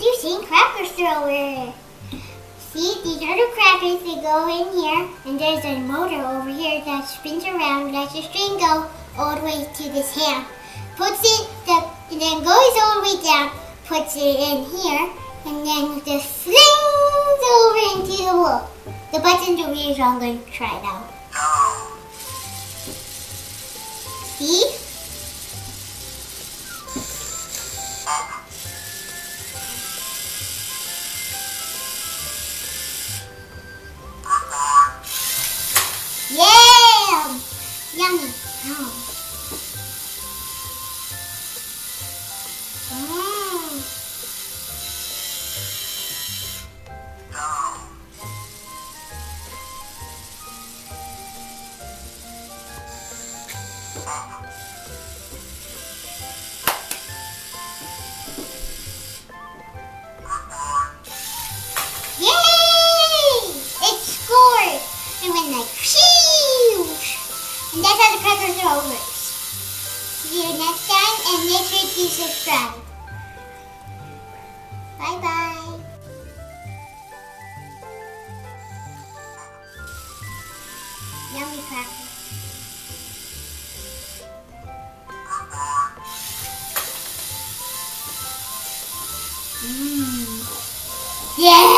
using cracker thrower. See, these are the crackers that go in here, and there's a motor over here that spins around, lets the string go all the way to this hand. Puts it, and then goes all the way down, puts it in here, and then just flings over into the wall. The buttons over here, so I'm going to try it out. See? Yeah! Yummy. Oh. Yay! It scored! It went like phew! And that's how the cracker throw works. See you next time, and make sure to subscribe. Bye bye. Yummy cracker. Yeah!